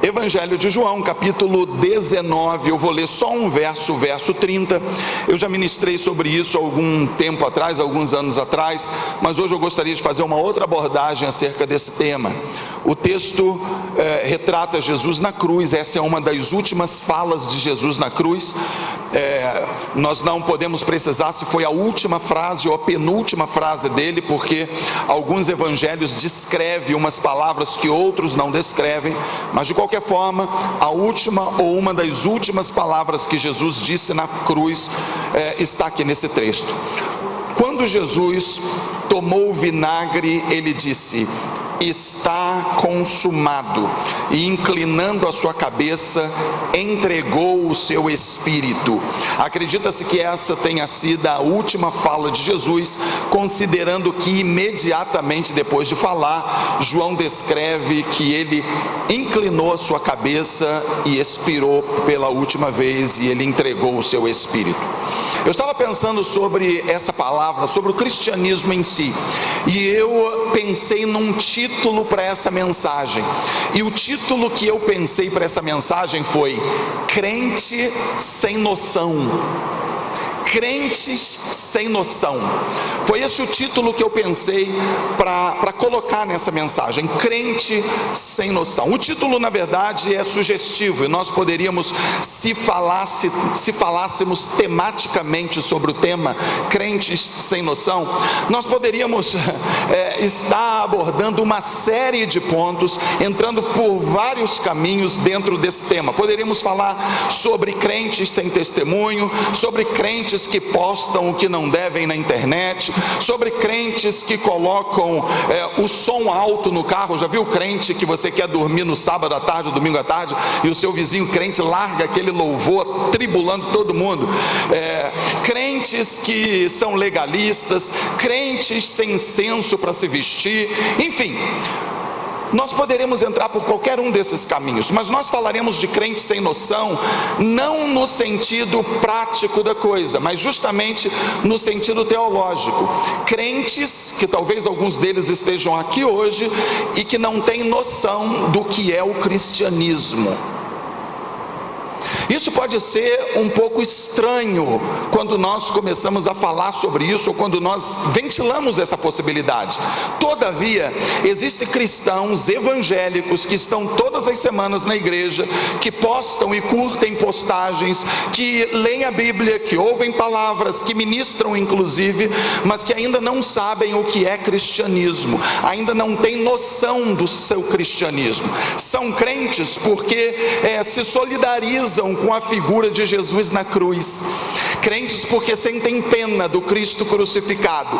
Evangelho de João, capítulo 19, eu vou ler só um verso, o verso 30. Eu já ministrei sobre isso há algum tempo atrás, alguns anos atrás, mas hoje eu gostaria de fazer uma outra abordagem acerca desse tema. O texto retrata Jesus na cruz. Essa é uma das últimas falas de Jesus na cruz. Nós não podemos precisar se foi a última frase ou a penúltima frase dele, porque alguns evangelhos descrevem umas palavras que outros não descrevem, mas de qualquer forma, a última ou uma das últimas palavras que Jesus disse na cruz está aqui nesse texto. Quando Jesus tomou o vinagre, ele disse: está consumado, e inclinando a sua cabeça, entregou o seu espírito. Acredita-se que essa tenha sido a última fala de Jesus, considerando que imediatamente depois de falar, João descreve que ele inclinou a sua cabeça e expirou pela última vez, e ele entregou o seu espírito. Eu estava pensando sobre essa palavra, sobre o cristianismo em si, e eu pensei num título para essa mensagem, e o título que eu pensei para essa mensagem foi: crente sem noção. Crentes sem noção. Foi esse o título que eu pensei para colocar nessa mensagem: crente sem noção. O título, na verdade, é sugestivo, e nós poderíamos, se falássemos tematicamente sobre o tema crentes sem noção, nós poderíamos estar abordando uma série de pontos, entrando por vários caminhos dentro desse tema. Poderíamos falar sobre crentes sem testemunho, sobre crentes que postam o que não devem na internet, sobre crentes que colocam o som alto no carro. Já viu crente que você quer dormir no sábado à tarde, ou domingo à tarde, e o seu vizinho crente larga aquele louvor tribulando todo mundo? Crentes que são legalistas, crentes sem senso para se vestir, enfim. Nós poderemos entrar por qualquer um desses caminhos, mas nós falaremos de crente sem noção, não no sentido prático da coisa, mas justamente no sentido teológico. Crentes, que talvez alguns deles estejam aqui hoje, e que não têm noção do que é o cristianismo. Isso pode ser um pouco estranho quando nós começamos a falar sobre isso, ou quando nós ventilamos essa possibilidade. Todavia, existem cristãos evangélicos que estão todas as semanas na igreja, que postam e curtem postagens, que leem a Bíblia, que ouvem palavras, que ministram inclusive, mas que ainda não sabem o que é cristianismo, ainda não têm noção do seu cristianismo. São crentes porque se solidarizam com a figura de Jesus na cruz, crentes porque sentem pena do Cristo crucificado,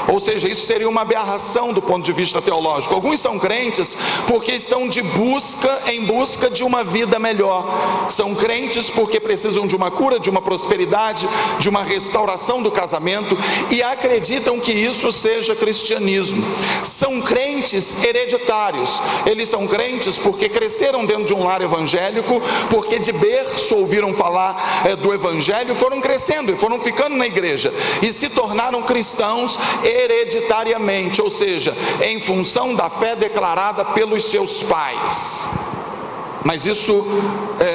ou seja, isso seria uma aberração do ponto de vista teológico. Alguns são crentes porque estão em busca de uma vida melhor, são crentes porque precisam de uma cura, de uma prosperidade, de uma restauração do casamento, e acreditam que isso seja cristianismo. São crentes hereditários, eles são crentes porque cresceram dentro de um lar evangélico, porque de berço ouviram falar do evangelho, foram crescendo e foram ficando na igreja, e se tornaram cristãos hereditariamente, ou seja, em função da fé declarada pelos seus pais. Mas isso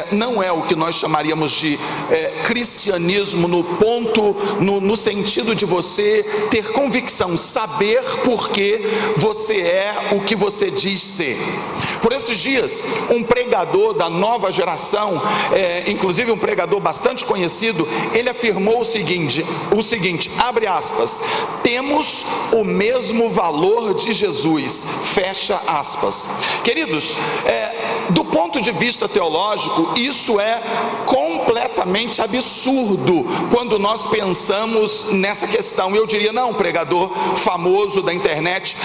não é o que nós chamaríamos de cristianismo no sentido de você ter convicção, saber por que você é o que você diz ser. Por esses dias, um pregador da nova geração, inclusive um pregador bastante conhecido, ele afirmou o seguinte, abre aspas: temos o mesmo valor de Jesus, fecha aspas. Queridos, do ponto de vista teológico, isso é completamente absurdo quando nós pensamos nessa questão. Eu diria: não, pregador famoso da internet,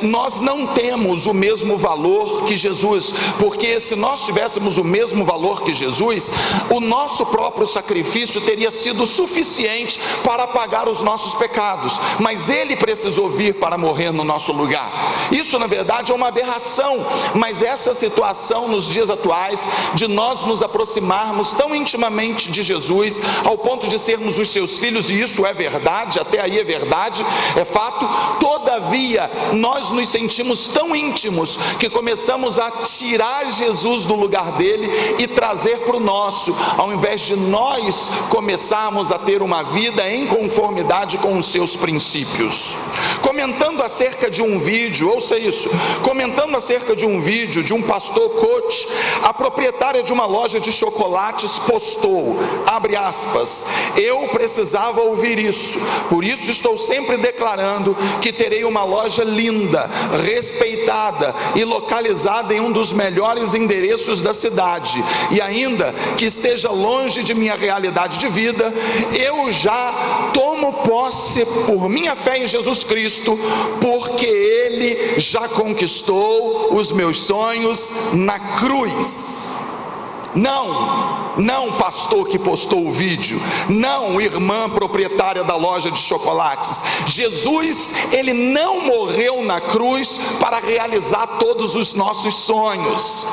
nós não temos o mesmo valor que Jesus, porque se nós tivéssemos o mesmo valor que Jesus, o nosso próprio sacrifício teria sido suficiente para pagar os nossos pecados, mas ele precisou vir para morrer no nosso lugar. Isso na verdade é uma aberração, mas essa situação nos dias atuais, de nós nos aproximarmos tão intimamente intimamente de Jesus, ao ponto de sermos os seus filhos, e isso é verdade, até aí é verdade, é fato. Todavia, nós nos sentimos tão íntimos que começamos a tirar Jesus do lugar dele e trazer para o nosso, ao invés de nós começarmos a ter uma vida em conformidade com os seus princípios. Comentando acerca de um vídeo, ouça isso, comentando acerca de um vídeo de um pastor coach, a proprietária de uma loja de chocolates postou, abre aspas, eu precisava ouvir isso, por isso estou sempre declarando que terei uma loja linda, respeitada e localizada em um dos melhores endereços da cidade, e ainda que esteja longe de minha realidade de vida, eu já tomo posse por minha fé em Jesus Cristo, porque Ele já conquistou os meus sonhos na cruz. Não pastor que postou o vídeo, não irmã proprietária da loja de chocolates. Jesus, ele não morreu na cruz para realizar todos os nossos sonhos.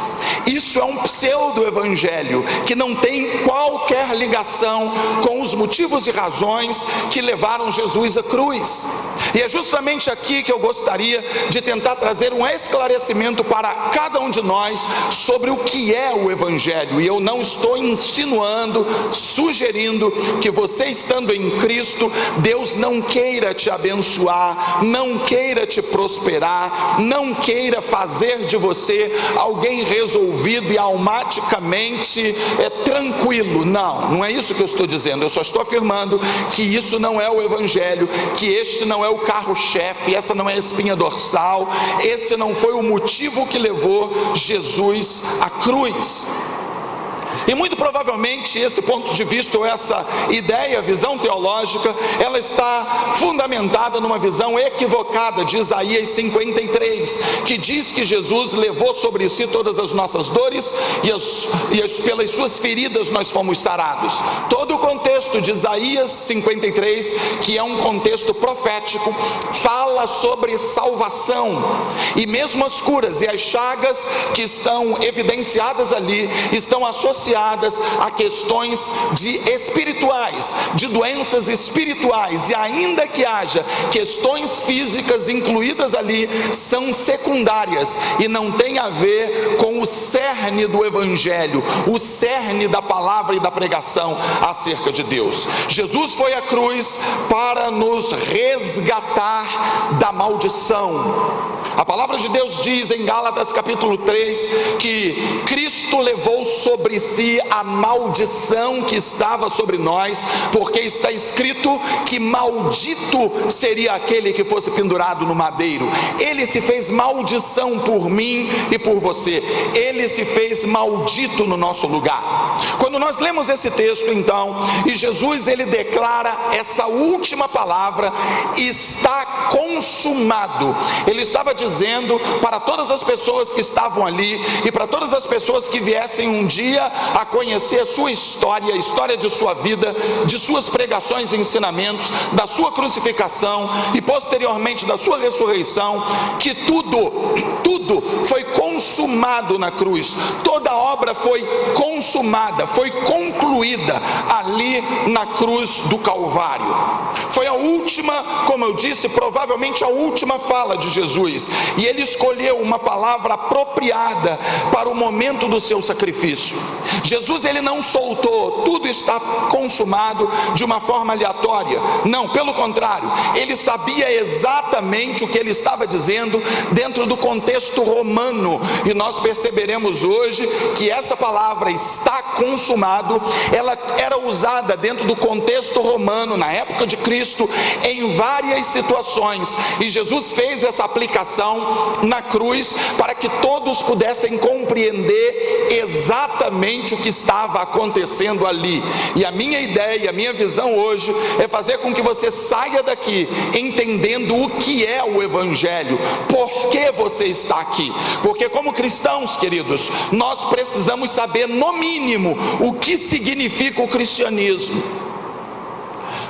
Isso é um pseudo-evangelho que não tem qualquer ligação com os motivos e razões que levaram Jesus à cruz. E é justamente aqui que eu gostaria de tentar trazer um esclarecimento para cada um de nós sobre o que é o evangelho. E eu não estou insinuando, sugerindo que você estando em Cristo, Deus não queira te abençoar, não queira te prosperar, não queira fazer de você alguém resolvido e almaticamente tranquilo. Não é isso que eu estou dizendo. Eu só estou afirmando que isso não é o evangelho, que este não é o carro-chefe, essa não é a espinha dorsal, esse não foi o motivo que levou Jesus à cruz. E muito provavelmente esse ponto de vista, ou essa ideia, visão teológica, ela está fundamentada numa visão equivocada de Isaías 53, que diz que Jesus levou sobre si todas as nossas dores e pelas suas feridas nós fomos sarados. Todo o contexto de Isaías 53, que é um contexto profético, fala sobre salvação, e mesmo as curas e as chagas que estão evidenciadas ali, estão associadas a questões espirituais, de doenças espirituais, e ainda que haja questões físicas incluídas ali, são secundárias e não tem a ver com o cerne do evangelho, o cerne da palavra e da pregação acerca de Deus. Jesus foi à cruz para nos resgatar da maldição. A palavra de Deus diz em Gálatas capítulo 3 que Cristo levou sobre si a maldição que estava sobre nós, porque está escrito que maldito seria aquele que fosse pendurado no madeiro. Ele se fez maldição por mim e por você, ele se fez maldito no nosso lugar. Quando nós lemos esse texto então, e Jesus ele declara essa última palavra, está consumado, ele estava dizendo para todas as pessoas que estavam ali e para todas as pessoas que viessem um dia a conhecer a sua história, a história de sua vida, de suas pregações e ensinamentos, da sua crucificação e posteriormente da sua ressurreição, que tudo foi consumado na cruz, toda a obra foi consumada, foi concluída ali na cruz do Calvário. Foi a última, como eu disse, provavelmente a última fala de Jesus, e ele escolheu uma palavra apropriada para o momento do seu sacrifício. Jesus ele não soltou, tudo está consumado de uma forma aleatória, não, pelo contrário, ele sabia exatamente o que ele estava dizendo dentro do contexto romano, e nós perceberemos hoje que essa palavra está consumado, ela era usada dentro do contexto romano, na época de Cristo, em várias situações, e Jesus fez essa aplicação na cruz para que todos pudessem compreender exatamente o que estava acontecendo ali. E a minha ideia, a minha visão hoje é fazer com que você saia daqui entendendo o que é o evangelho, por que você está aqui, porque como cristãos, queridos, nós precisamos saber no mínimo o que significa o cristianismo.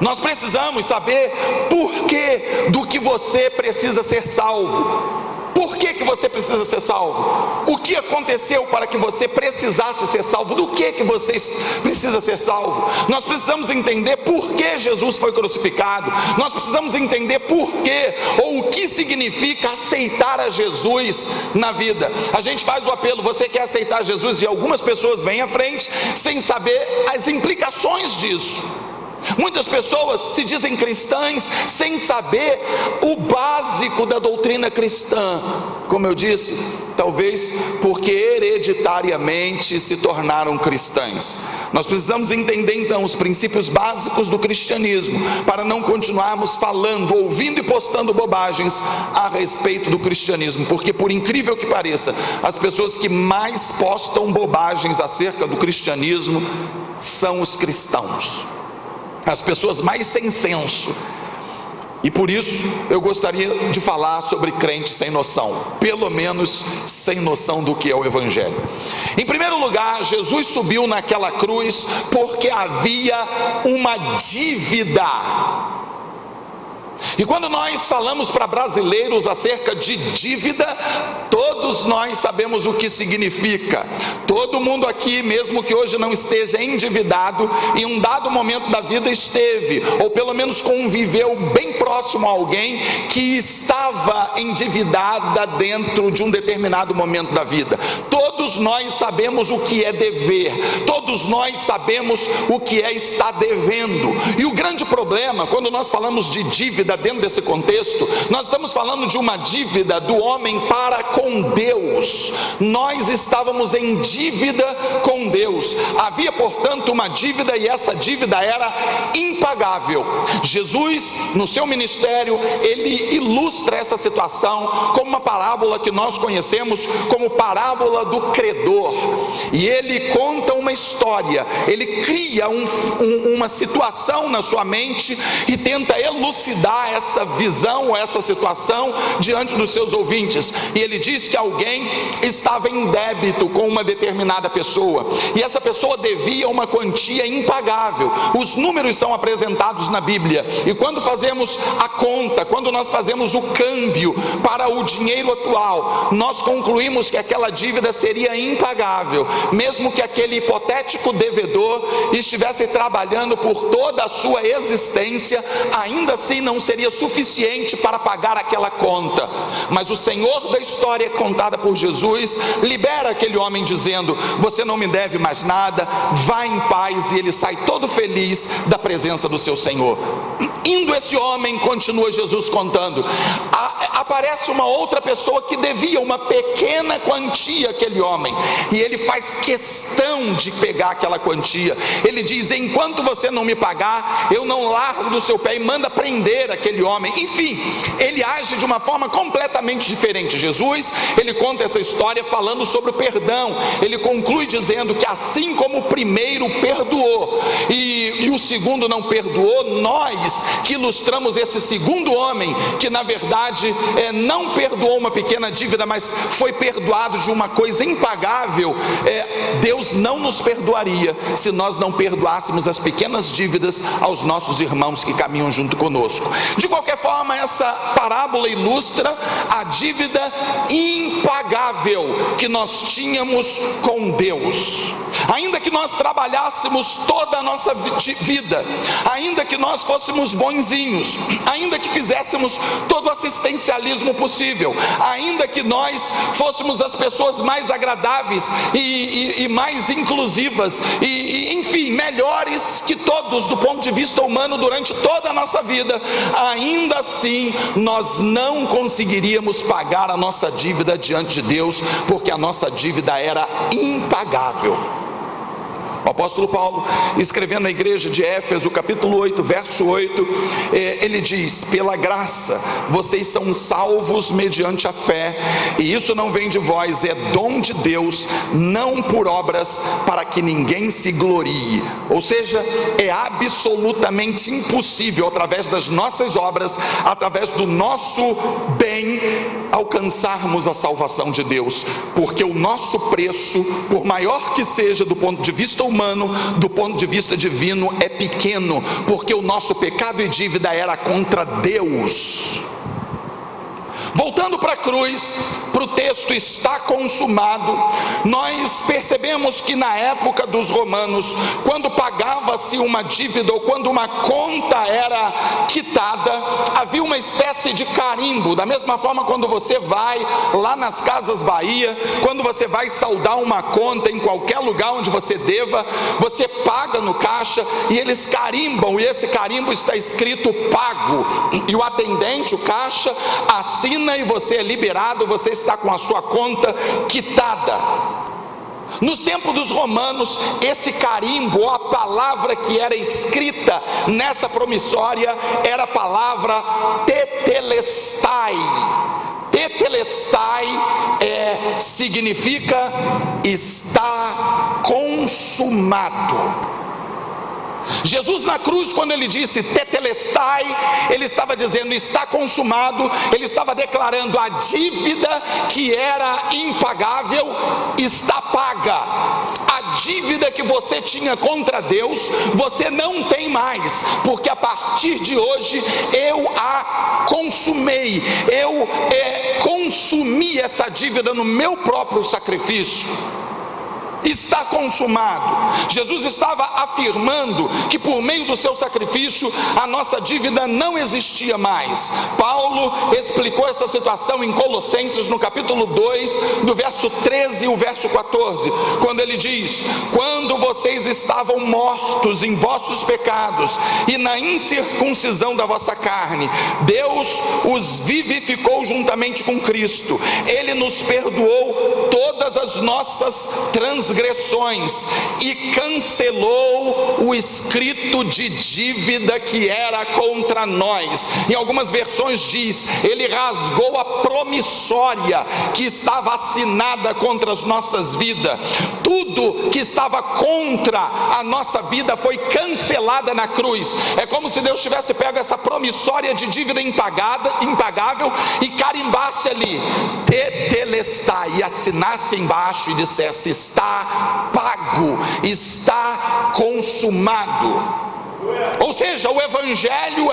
Nós precisamos saber por que do que você precisa ser salvo. Por que você precisa ser salvo? O que aconteceu para que você precisasse ser salvo? Do que você precisa ser salvo? Nós precisamos entender por que Jesus foi crucificado. Nós precisamos entender por que, ou o que significa aceitar a Jesus na vida. A gente faz o apelo: você quer aceitar Jesus? E algumas pessoas vêm à frente sem saber as implicações disso. Muitas pessoas se dizem cristãs sem saber o básico da doutrina cristã. Como eu disse, talvez porque hereditariamente se tornaram cristãs. Nós precisamos entender então os princípios básicos do cristianismo, para não continuarmos falando, ouvindo e postando bobagens a respeito do cristianismo. Porque, por incrível que pareça, as pessoas que mais postam bobagens acerca do cristianismo são os cristãos, as pessoas mais sem senso. E por isso eu gostaria de falar sobre crente sem noção, pelo menos sem noção do que é o Evangelho. Em primeiro lugar, Jesus subiu naquela cruz porque havia uma dívida. E quando nós falamos para brasileiros acerca de dívida, todos nós sabemos o que significa. Todo mundo aqui, mesmo que hoje não esteja endividado, em um dado momento da vida esteve, ou pelo menos conviveu bem próximo a alguém que estava endividada dentro de um determinado momento da vida. Todos nós sabemos o que é dever, todos nós sabemos o que é estar devendo. E o grande problema, quando nós falamos de dívida dentro desse contexto, nós estamos falando de uma dívida do homem para com Deus. Nós estávamos em dívida com Deus. Havia, portanto, uma dívida, e essa dívida era impagável. Jesus, no seu ministério, ele ilustra essa situação com uma parábola que nós conhecemos como parábola do credor. E ele conta uma história, ele cria uma situação na sua mente e tenta elucidar essa visão, essa situação diante dos seus ouvintes. E ele diz que alguém estava em débito com uma determinada pessoa, e essa pessoa devia uma quantia impagável. Os números são apresentados na Bíblia, e quando fazemos a conta, quando nós fazemos o câmbio para o dinheiro atual, nós concluímos que aquela dívida seria impagável, mesmo que aquele hipotético devedor estivesse trabalhando por toda a sua existência, ainda assim não seria suficiente para pagar aquela conta. Mas o Senhor da história contada por Jesus libera aquele homem dizendo: você não me deve mais nada, vá em paz. E ele sai todo feliz da presença do seu Senhor. Indo esse homem, continua Jesus contando, aparece uma outra pessoa que devia uma pequena quantia àquele homem, e ele faz questão de pegar aquela quantia. Ele diz: enquanto você não me pagar, eu não largo do seu pé, e manda prender aquele homem. Enfim, ele age de uma forma completamente diferente. Jesus, ele conta essa história falando sobre o perdão. Ele conclui dizendo que assim como o primeiro perdoou e o segundo não perdoou, nós que ilustramos esse segundo homem, que na verdade não perdoou uma pequena dívida, mas foi perdoado de uma coisa impagável, Deus não nos perdoaria se nós não perdoássemos as pequenas dívidas aos nossos irmãos que caminham junto conosco. De qualquer forma, essa parábola ilustra a dívida impagável que nós tínhamos com Deus. Ainda que nós trabalhássemos toda a nossa vida, ainda que nós fôssemos bonzinhos, ainda que fizéssemos todo o assistencialismo possível, ainda que nós fôssemos as pessoas mais agradáveis e mais inclusivas, enfim, melhores que todos do ponto de vista humano durante toda a nossa vida, ainda assim nós não conseguiríamos pagar a nossa dívida diante de Deus, porque a nossa dívida era impagável. O apóstolo Paulo, escrevendo na igreja de Éfeso, capítulo 8, verso 8, ele diz: pela graça vocês são salvos mediante a fé, e isso não vem de vós, é dom de Deus, não por obras, para que ninguém se glorie. Ou seja, é absolutamente impossível, através das nossas obras, através do nosso bem, alcançarmos a salvação de Deus, porque o nosso preço, por maior que seja do ponto de vista humano, do ponto de vista divino, é pequeno, porque o nosso pecado e dívida era contra Deus. Voltando para a cruz, para o texto está consumado, nós percebemos que na época dos romanos, quando pagava-se uma dívida ou quando uma conta era quitada, havia uma espécie de carimbo. Da mesma forma, quando você vai lá nas Casas Bahia, quando você vai saldar uma conta em qualquer lugar onde você deva, você paga no caixa e eles carimbam, e esse carimbo está escrito pago, e o atendente, o caixa, assina e você é liberado, você está com a sua conta quitada. Nos tempos dos romanos, esse carimbo, ou a palavra que era escrita nessa promissória, era a palavra tetelestai. Tetelestai significa está consumado. Jesus na cruz, quando ele disse tetelestai, ele estava dizendo está consumado, ele estava declarando a dívida que era impagável está paga. A dívida que você tinha contra Deus, você não tem mais, porque a partir de hoje eu a consumei, eu consumi essa dívida no meu próprio sacrifício. Está consumado. Jesus estava afirmando que por meio do seu sacrifício a nossa dívida não existia mais. Paulo explicou essa situação em Colossenses no capítulo 2, do verso 13 e o verso 14, quando ele diz: quando vocês estavam mortos em vossos pecados e na incircuncisão da vossa carne, Deus os vivificou juntamente com Cristo. Ele nos perdoou todas as nossas transgressões e cancelou o escrito de dívida que era contra nós. Em algumas versões diz, ele rasgou a promissória que estava assinada contra as nossas vidas. Tudo que estava contra a nossa vida foi cancelada na cruz. É como se Deus tivesse pego essa promissória de dívida impagável e carimbasse ali tetelestai, e assinasse embaixo e dissesse está pago, está consumado. Ou seja, o evangelho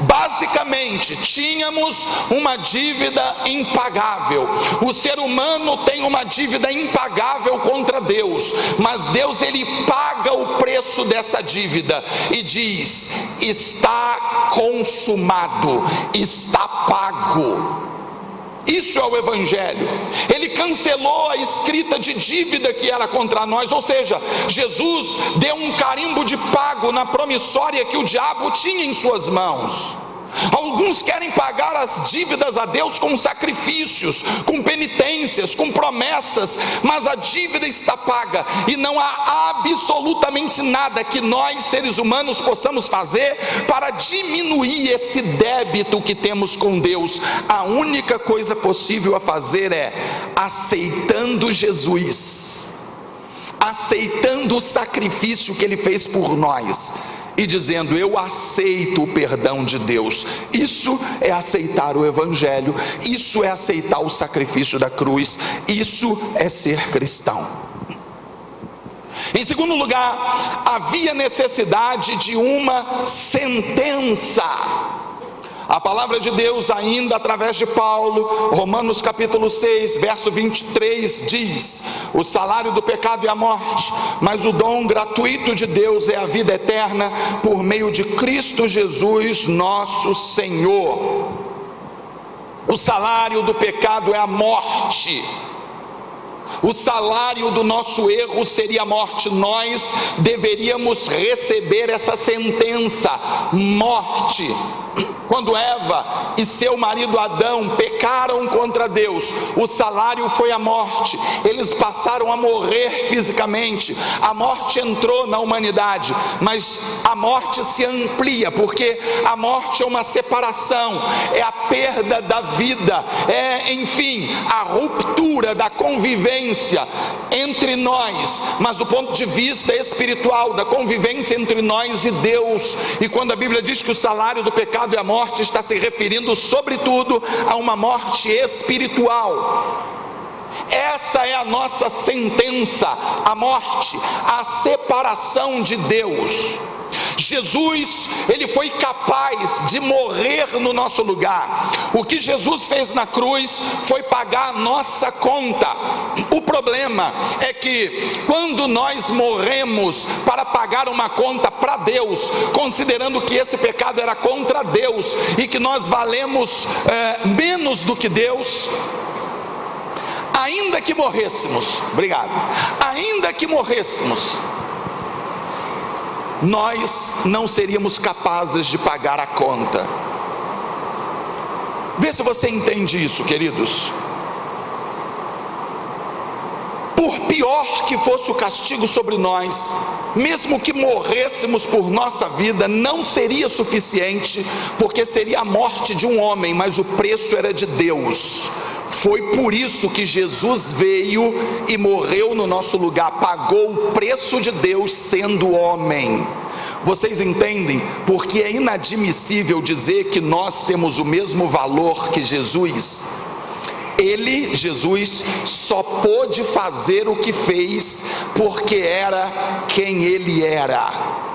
basicamente, tínhamos uma dívida impagável. O ser humano tem uma dívida impagável contra Deus, mas Deus ele paga o preço dessa dívida e diz: está consumado, está pago. Isso é o evangelho. Ele cancelou a escrita de dívida que era contra nós, ou seja, Jesus deu um carimbo de pago na promissória que o diabo tinha em suas mãos. Alguns querem pagar as dívidas a Deus com sacrifícios, com penitências, com promessas, mas a dívida está paga e não há absolutamente nada que nós seres humanos possamos fazer para diminuir esse débito que temos com Deus. A única coisa possível a fazer é aceitando Jesus, aceitando o sacrifício que Ele fez por nós e dizendo: eu aceito o perdão de Deus. Isso é aceitar o evangelho, isso é aceitar o sacrifício da cruz, isso é ser cristão. Em segundo lugar, havia necessidade de uma sentença. A palavra de Deus, ainda através de Paulo, Romanos capítulo 6, verso 23 diz: o salário do pecado é a morte, mas o dom gratuito de Deus é a vida eterna por meio de Cristo Jesus nosso Senhor. O salário do pecado é a morte. O salário do nosso erro seria a morte. Nós deveríamos receber essa sentença, morte. Quando Eva e seu marido Adão pecaram contra Deus, o salário foi a morte. Eles passaram a morrer fisicamente. A morte entrou na humanidade, mas a morte se amplia, porque a morte é uma separação, é a perda da vida, enfim, a ruptura da convivência entre nós, mas do ponto de vista espiritual, da convivência entre nós e Deus. E quando a Bíblia diz que o salário do pecado é a morte, está se referindo sobretudo a uma morte espiritual. Essa é a nossa sentença, a morte, a separação de Deus. Jesus, ele foi capaz de morrer no nosso lugar. O que Jesus fez na cruz foi pagar a nossa conta. O problema é que quando nós morremos para pagar uma conta para Deus, considerando que esse pecado era contra Deus e que nós valemos menos do que Deus, ainda que morrêssemos, nós não seríamos capazes de pagar a conta. Vê se você entende isso, queridos. Por pior que fosse o castigo sobre nós, mesmo que morrêssemos por nossa vida, não seria suficiente, porque seria a morte de um homem, mas o preço era de Deus. Foi por isso que Jesus veio e morreu no nosso lugar, pagou o preço de Deus sendo homem. Vocês entendem? Porque é inadmissível dizer que nós temos o mesmo valor que Jesus. Jesus, só pôde fazer o que fez porque era quem ele era.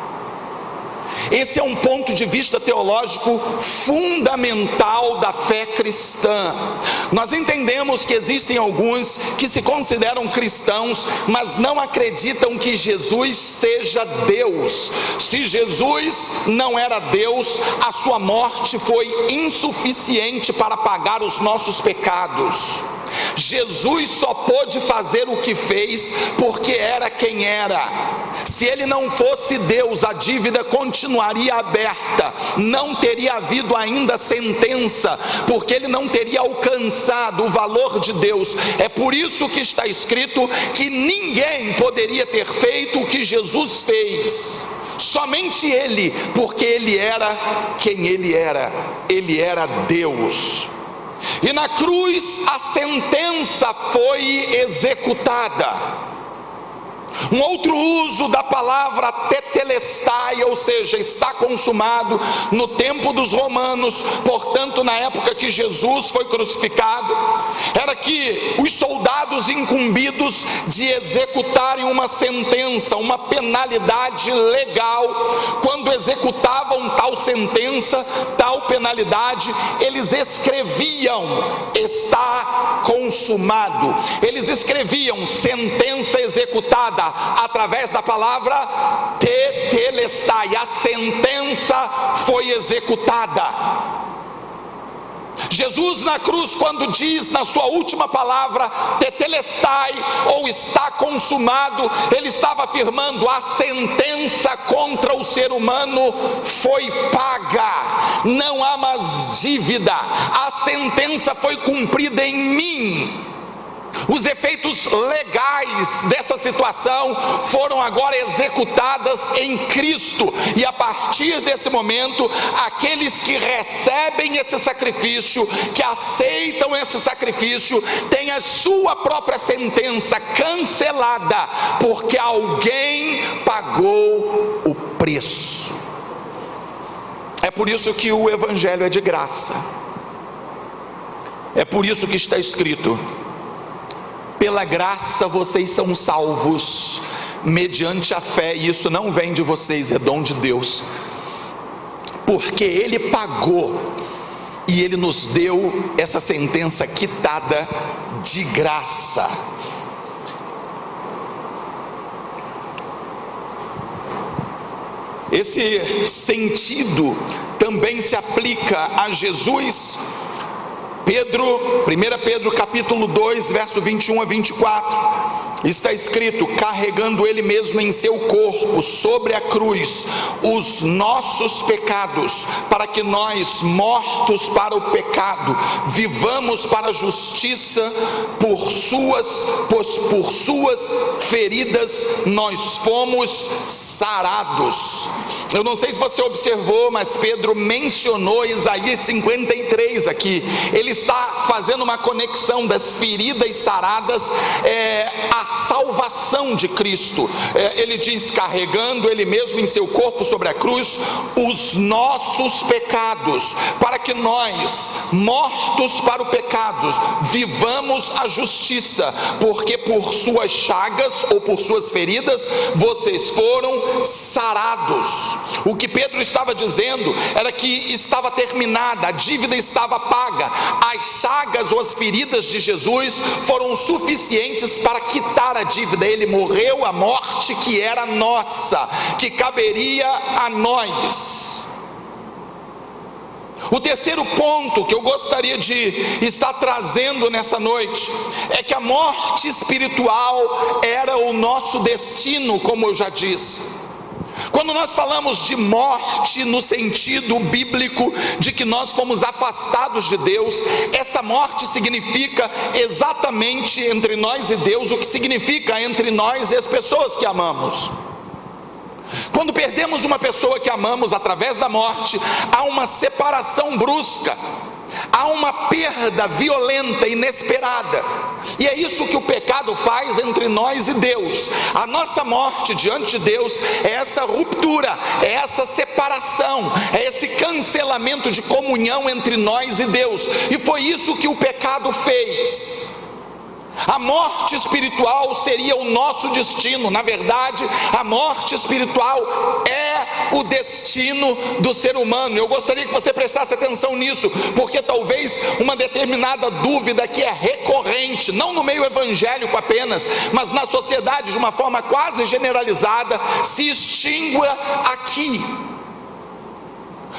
Esse é um ponto de vista teológico fundamental da fé cristã. Nós entendemos que existem alguns que se consideram cristãos, mas não acreditam que Jesus seja Deus. Se Jesus não era Deus, a sua morte foi insuficiente para pagar os nossos pecados. Jesus só pôde fazer o que fez porque era quem era. Se ele não fosse Deus, a dívida continuaria aberta, não teria havido ainda sentença, porque ele não teria alcançado o valor de Deus. É por isso que está escrito que ninguém poderia ter feito o que Jesus fez, somente ele, porque ele era quem ele era Deus. E na cruz a sentença foi executada. Um outro uso da palavra tetelestai, ou seja, está consumado, no tempo dos romanos, portanto na época que Jesus foi crucificado, era que os soldados incumbidos de executarem uma sentença, uma penalidade legal, quando executavam tal sentença, tal penalidade, eles escreviam: está consumado. Eles escreviam sentença executada através da palavra tetelestai. A sentença foi executada. Jesus na cruz, quando diz na sua última palavra tetelestai, ou está consumado, ele estava afirmando: a sentença contra o ser humano foi paga, não há mais dívida, a sentença foi cumprida em mim. Os efeitos legais dessa situação foram agora executadas em Cristo, e a partir desse momento, aqueles que recebem esse sacrifício, que aceitam esse sacrifício, têm a sua própria sentença cancelada, porque alguém pagou o preço. É por isso que o Evangelho é de graça. É por isso que está escrito: pela graça vocês são salvos, mediante a fé, e isso não vem de vocês, é dom de Deus, porque ele pagou, e ele nos deu essa sentença quitada de graça. Esse sentido também se aplica a Jesus. 1 Pedro capítulo 2, verso 21 a 24, está escrito: carregando ele mesmo em seu corpo, sobre a cruz, os nossos pecados, para que nós, mortos para o pecado, vivamos para a justiça. Pois por suas feridas nós fomos sarados. Eu não sei se você observou, mas Pedro mencionou Isaías 53 aqui. Ele está fazendo uma conexão das feridas saradas, a salvação de Cristo. Ele diz: carregando Ele mesmo em seu corpo sobre a cruz os nossos pecados, para que nós, mortos para o pecado, vivamos a justiça, porque por suas chagas ou por suas feridas vocês foram sarados. O que Pedro estava dizendo era que estava terminada, a dívida estava paga. As chagas ou as feridas de Jesus foram suficientes para quitar a dívida. Ele morreu a morte que era nossa, que caberia a nós. O terceiro ponto que eu gostaria de estar trazendo nessa noite é que a morte espiritual era o nosso destino, como eu já disse. Quando nós falamos de morte no sentido bíblico de que nós fomos afastados de Deus, essa morte significa exatamente entre nós e Deus o que significa entre nós e as pessoas que amamos. Quando perdemos uma pessoa que amamos através da morte, há uma separação brusca, há uma perda violenta, inesperada, e é isso que o pecado faz entre nós e Deus. A nossa morte diante de Deus é essa ruptura, é essa separação, é esse cancelamento de comunhão entre nós e Deus, e foi isso que o pecado fez. A morte espiritual seria o nosso destino. Na verdade, a morte espiritual é o destino do ser humano. Eu gostaria que você prestasse atenção nisso, porque talvez uma determinada dúvida que é recorrente, não no meio evangélico apenas, mas na sociedade de uma forma quase generalizada, se extingua aqui.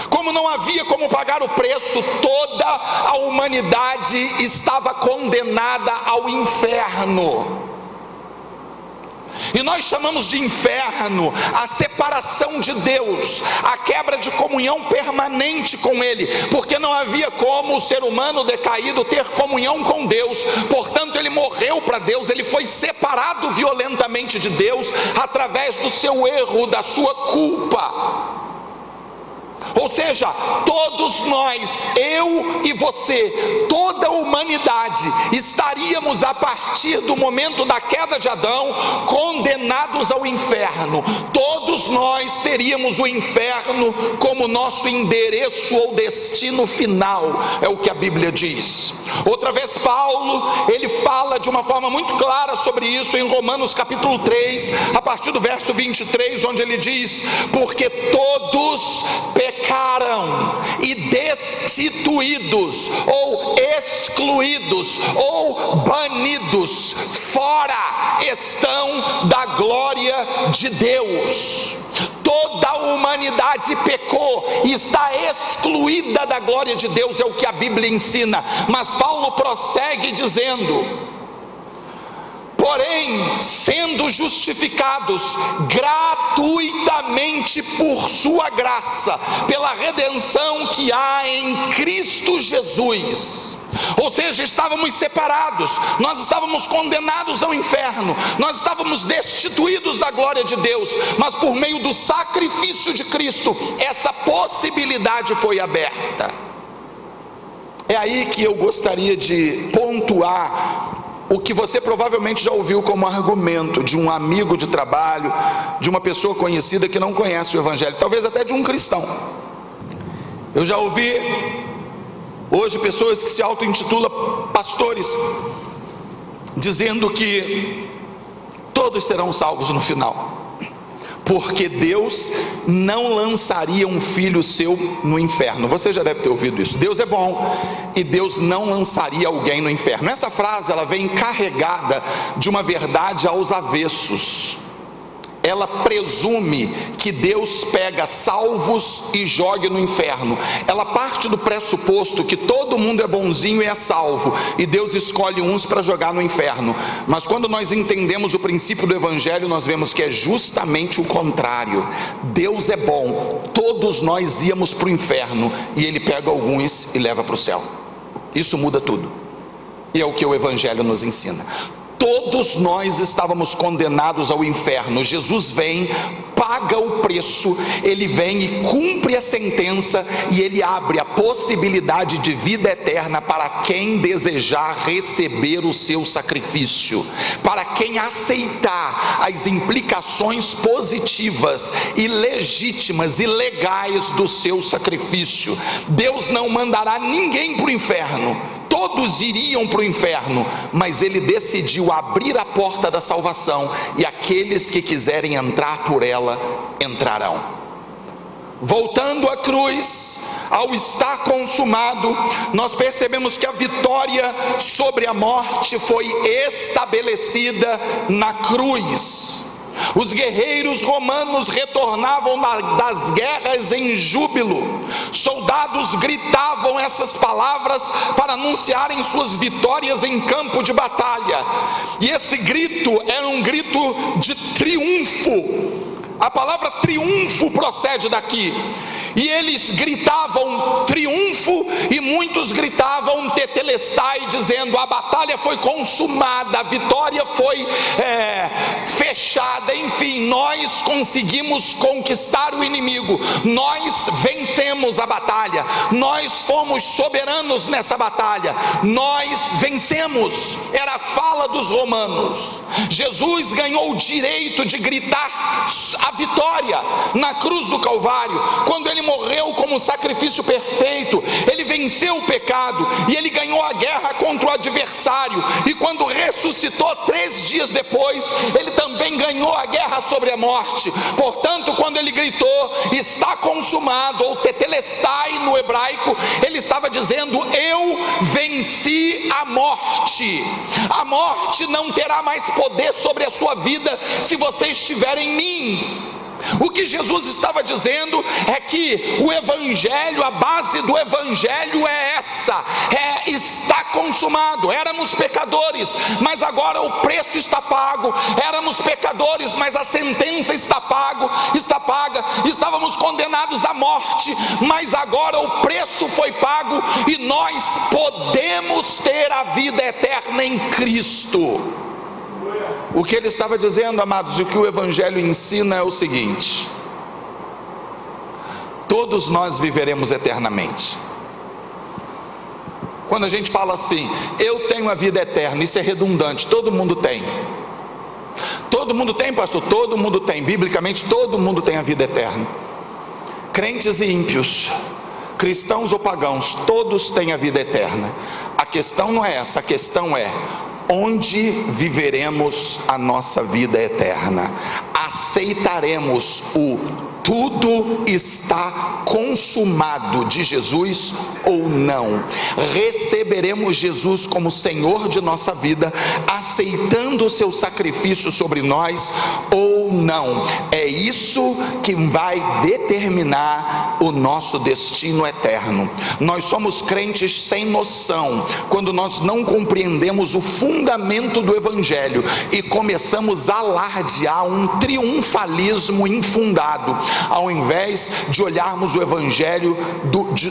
Como não havia como pagar o preço, toda a humanidade estava condenada ao inferno. E nós chamamos de inferno a separação de Deus, a quebra de comunhão permanente com Ele, porque não havia como o ser humano decaído ter comunhão com Deus. Portanto, ele morreu para Deus, ele foi separado violentamente de Deus através do seu erro, da sua culpa. Ou seja, todos nós, eu e você, toda a humanidade, estaríamos a partir do momento da queda de Adão, condenados ao inferno. Todos nós teríamos o inferno como nosso endereço ou destino final, é o que a Bíblia diz. Outra vez Paulo, ele fala de uma forma muito clara sobre isso em Romanos capítulo 3, a partir do verso 23, onde ele diz: porque todos pecaram e destituídos, ou excluídos, ou banidos, fora estão da glória de Deus. Toda a humanidade pecou e está excluída da glória de Deus, é o que a Bíblia ensina. Mas Paulo prossegue dizendo: porém, sendo justificados gratuitamente por sua graça, pela redenção que há em Cristo Jesus. Ou seja, estávamos separados, nós estávamos condenados ao inferno, nós estávamos destituídos da glória de Deus, mas por meio do sacrifício de Cristo, essa possibilidade foi aberta. É aí que eu gostaria de pontuar o que você provavelmente já ouviu como argumento de um amigo de trabalho, de uma pessoa conhecida que não conhece o Evangelho, talvez até de um cristão. Eu já ouvi hoje pessoas que se auto-intitulam pastores, dizendo que todos serão salvos no final, porque Deus não lançaria um filho seu no inferno. Você já deve ter ouvido isso. Deus é bom e Deus não lançaria alguém no inferno. Essa frase, ela vem carregada de uma verdade aos avessos. Ela presume que Deus pega salvos e joga no inferno. Ela parte do pressuposto que todo mundo é bonzinho e é salvo, e Deus escolhe uns para jogar no inferno. Mas quando nós entendemos o princípio do Evangelho, nós vemos que é justamente o contrário. Deus é bom, todos nós íamos para o inferno, e Ele pega alguns e leva para o céu. Isso muda tudo, e é o que o Evangelho nos ensina. Todos nós estávamos condenados ao inferno. Jesus vem, paga paga o preço, ele vem e cumpre a sentença, e ele abre a possibilidade de vida eterna para quem desejar receber o seu sacrifício, para quem aceitar as implicações positivas e legítimas e legais do seu sacrifício. Deus não mandará ninguém para o inferno, todos iriam para o inferno, mas ele decidiu abrir a porta da salvação, e aqueles que quiserem entrar por ela, entrarão. Voltando à cruz, ao estar consumado, nós percebemos que a vitória sobre a morte foi estabelecida na cruz. Os guerreiros romanos retornavam das guerras em júbilo. Soldados gritavam essas palavras para anunciarem suas vitórias em campo de batalha. E esse grito era um grito de triunfo. A palavra triunfo procede daqui. E eles gritavam triunfo, e muitos gritavam tetelestai, dizendo: a batalha foi consumada, a vitória foi fechada, enfim, nós conseguimos conquistar o inimigo, nós vencemos a batalha, nós fomos soberanos nessa batalha, nós vencemos. Era a fala dos romanos. Jesus ganhou o direito de gritar a vitória na cruz do Calvário, quando ele morreu como sacrifício perfeito. Ele venceu o pecado e ele ganhou a guerra contra o adversário, e quando ressuscitou 3 dias depois, ele também ganhou a guerra sobre a morte. Portanto, quando ele gritou está consumado, ou tetelestai no hebraico, ele estava dizendo: eu venci a morte. A morte não terá mais poder sobre a sua vida se você estiver em mim. O que Jesus estava dizendo é que o Evangelho, a base do Evangelho é essa: está consumado. Éramos pecadores, mas agora o preço está pago. Éramos pecadores, mas a sentença está paga. Estávamos condenados à morte, mas agora o preço foi pago, e nós podemos ter a vida eterna em Cristo. O que ele estava dizendo, amados, e o que o Evangelho ensina é o seguinte: todos nós viveremos eternamente. Quando a gente fala assim, eu tenho a vida eterna, isso é redundante. Todo mundo tem. Todo mundo tem, pastor? Todo mundo tem. Biblicamente, todo mundo tem a vida eterna. Crentes e ímpios, cristãos ou pagãos, todos têm a vida eterna. A questão não é essa, a questão é: onde viveremos a nossa vida eterna? Aceitaremos o tudo está consumado de Jesus ou não? Receberemos Jesus como Senhor de nossa vida, aceitando o seu sacrifício sobre nós ou não? É isso que vai determinar o nosso destino eterno. Nós somos crentes sem noção quando nós não compreendemos o fundamento do Evangelho e começamos a alardear um triunfalismo infundado, ao invés de olharmos o Evangelho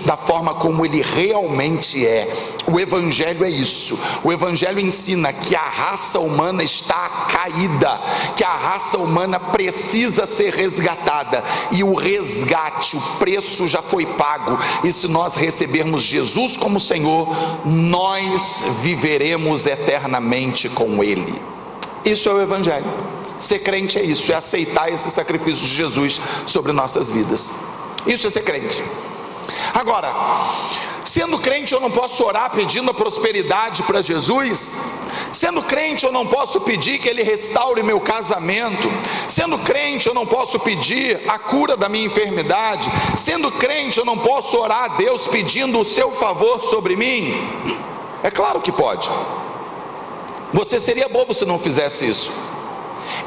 da forma como ele realmente é. O Evangelho é isso. O Evangelho ensina que a raça humana está caída, que a raça humana precisa ser resgatada, e o resgate, o preço já foi pago, e se nós recebermos Jesus como Senhor, nós viveremos eternamente com Ele. Isso é o Evangelho. Ser crente é isso, é aceitar esse sacrifício de Jesus sobre nossas vidas. Isso é ser crente. Agora, sendo crente, eu não posso orar pedindo a prosperidade para Jesus. Sendo crente, eu não posso pedir que Ele restaure meu casamento. Sendo crente, eu não posso pedir a cura da minha enfermidade. Sendo crente, eu não posso orar a Deus pedindo o seu favor sobre mim. É claro que pode. Você seria bobo se não fizesse isso.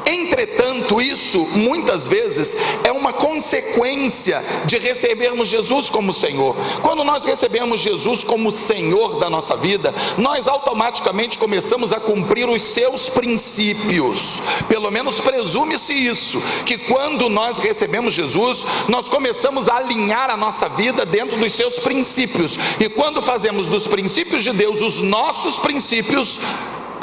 Entretanto, isso muitas vezes é uma consequência de recebermos Jesus como Senhor. Quando nós recebemos Jesus como Senhor da nossa vida, nós automaticamente começamos a cumprir os seus princípios. Pelo menos presume-se isso, que quando nós recebemos Jesus, nós começamos a alinhar a nossa vida dentro dos seus princípios. E quando fazemos dos princípios de Deus os nossos princípios,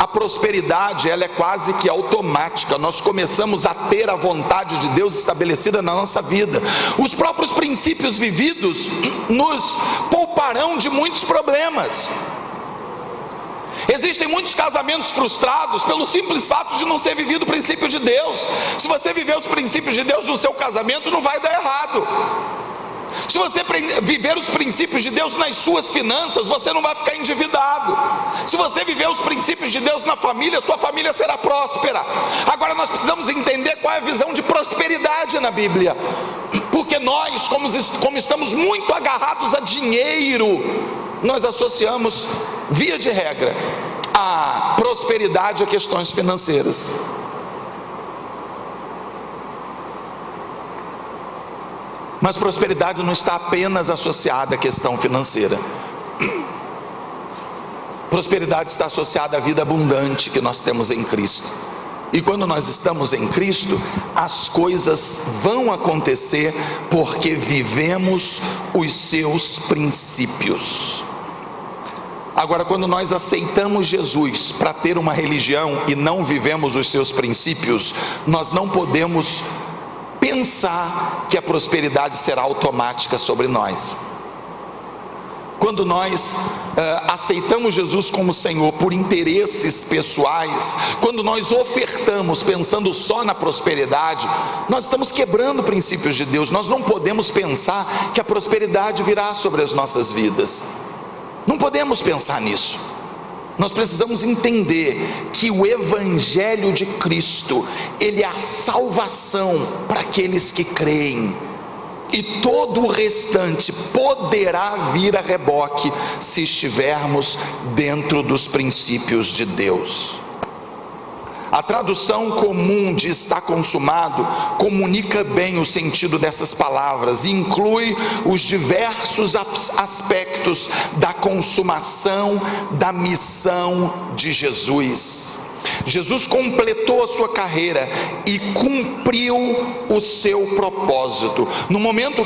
a prosperidade, ela é quase que automática. Nós começamos a ter a vontade de Deus estabelecida na nossa vida. Os próprios princípios vividos nos pouparão de muitos problemas. Existem muitos casamentos frustrados pelo simples fato de não ser vivido o princípio de Deus. Se você viver os princípios de Deus no seu casamento, não vai dar errado. Se você viver os princípios de Deus nas suas finanças, você não vai ficar endividado. Se você viver os princípios de Deus na família, sua família será próspera. Agora nós precisamos entender qual é a visão de prosperidade na Bíblia, porque nós, como estamos muito agarrados a dinheiro, nós associamos, via de regra, a prosperidade a questões financeiras. Mas prosperidade não está apenas associada à questão financeira. Prosperidade está associada à vida abundante que nós temos em Cristo. E quando nós estamos em Cristo, as coisas vão acontecer porque vivemos os seus princípios. Agora, quando nós aceitamos Jesus para ter uma religião e não vivemos os seus princípios, nós não podemos pensar que a prosperidade será automática sobre nós. Quando nós aceitamos Jesus como Senhor por interesses pessoais, quando nós ofertamos pensando só na prosperidade, nós estamos quebrando princípios de Deus. Nós não podemos pensar que a prosperidade virá sobre as nossas vidas. Não podemos pensar nisso. Nós precisamos entender que o Evangelho de Cristo, ele é a salvação para aqueles que creem, e todo o restante poderá vir a reboque se estivermos dentro dos princípios de Deus. A tradução comum de "está consumado" comunica bem o sentido dessas palavras e inclui os diversos aspectos da consumação da missão de Jesus. Jesus completou a sua carreira e cumpriu o seu propósito. No momento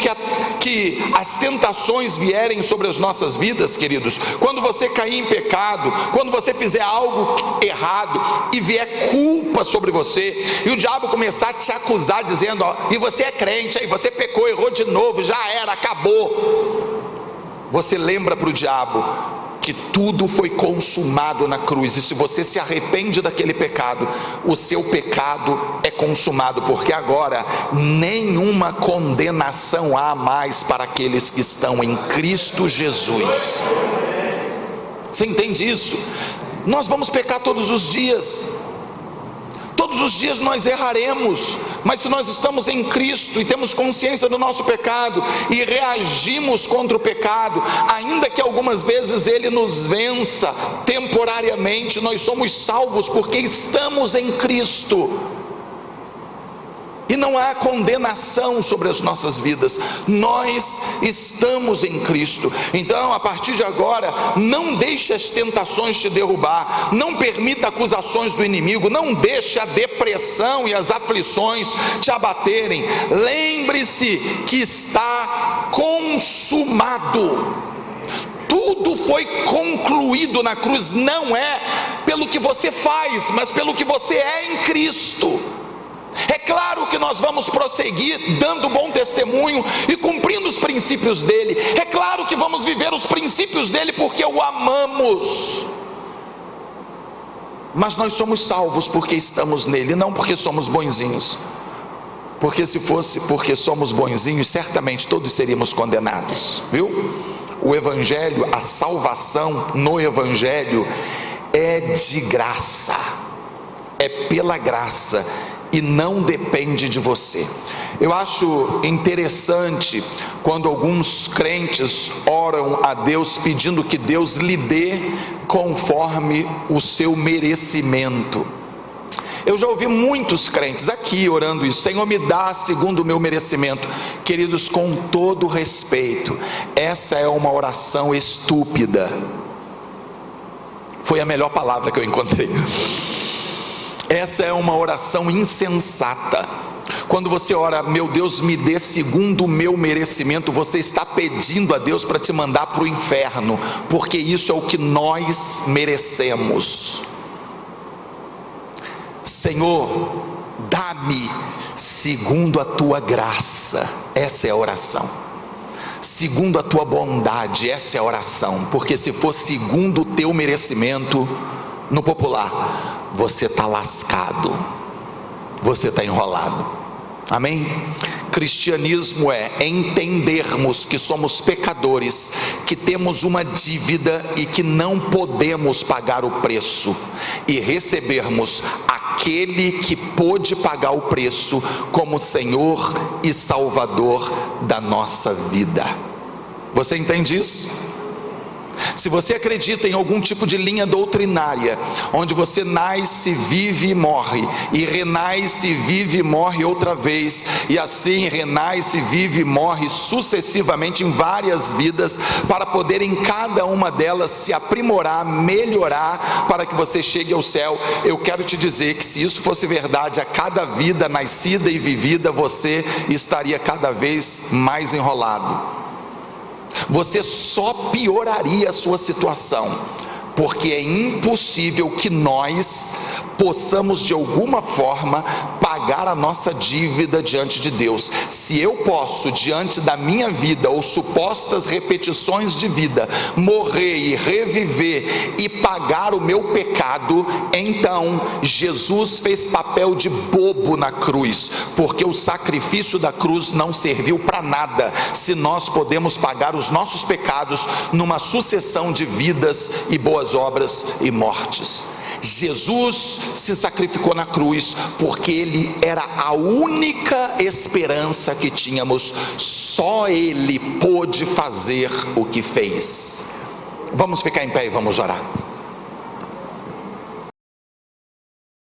que as tentações vierem sobre as nossas vidas, queridos, quando você cair em pecado, quando você fizer algo errado e vier culpa sobre você, e o diabo começar a te acusar dizendo, e você é crente, aí você pecou, errou de novo, já era, acabou. Você lembra para o diabo que tudo foi consumado na cruz, e se você se arrepende daquele pecado, o seu pecado é consumado, porque agora nenhuma condenação há mais para aqueles que estão em Cristo Jesus. Você entende isso? Nós vamos pecar todos os dias. Todos os dias nós erraremos, mas se nós estamos em Cristo e temos consciência do nosso pecado e reagimos contra o pecado, ainda que algumas vezes ele nos vença temporariamente, nós somos salvos porque estamos em Cristo. E não há condenação sobre as nossas vidas, nós estamos em Cristo. Então, a partir de agora, não deixe as tentações te derrubar, não permita acusações do inimigo, não deixe a depressão e as aflições te abaterem. Lembre-se que está consumado. Tudo foi concluído na cruz, não é pelo que você faz, mas pelo que você é em Cristo. É claro que nós vamos prosseguir dando bom testemunho e cumprindo os princípios dele. É claro que vamos viver os princípios dele porque o amamos. Mas nós somos salvos porque estamos nele, não porque somos bonzinhos. Porque se fosse porque somos bonzinhos, certamente todos seríamos condenados, viu? O Evangelho, a salvação no Evangelho é de graça, é pela graça, e não depende de você. Eu acho interessante quando alguns crentes oram a Deus pedindo que Deus lhe dê conforme o seu merecimento. Eu já ouvi muitos crentes aqui orando isso: Senhor, me dá segundo o meu merecimento. Queridos, com todo respeito, essa é uma oração estúpida. Foi a melhor palavra que eu encontrei. Essa é uma oração insensata. Quando você ora, meu Deus, me dê segundo o meu merecimento, você está pedindo a Deus para te mandar para o inferno, porque isso é o que nós merecemos. Senhor, dá-me segundo a tua graça. Essa é a oração. Segundo a tua bondade, essa é a oração. Porque se for segundo o teu merecimento, no popular, você está lascado, você está enrolado. Amém? Cristianismo é entendermos que somos pecadores, que temos uma dívida e que não podemos pagar o preço, e recebermos aquele que pôde pagar o preço como Senhor e Salvador da nossa vida. Você entende isso? Se você acredita em algum tipo de linha doutrinária, onde você nasce, vive e morre, e renasce, vive e morre outra vez, e assim renasce, vive e morre sucessivamente em várias vidas, para poder em cada uma delas se aprimorar, melhorar, para que você chegue ao céu, eu quero te dizer que se isso fosse verdade, a cada vida nascida e vivida, você estaria cada vez mais enrolado. Você só pioraria a sua situação, porque é impossível que nós possamos de alguma forma pagar a nossa dívida diante de Deus. Se eu posso, diante da minha vida ou supostas repetições de vida, morrer e reviver e pagar o meu pecado, então Jesus fez papel de bobo na cruz, porque o sacrifício da cruz não serviu para nada, se nós podemos pagar os nossos pecados numa sucessão de vidas e boas obras e mortes. Jesus se sacrificou na cruz porque Ele era a única esperança que tínhamos. Só Ele pôde fazer o que fez. Vamos ficar em pé e vamos orar.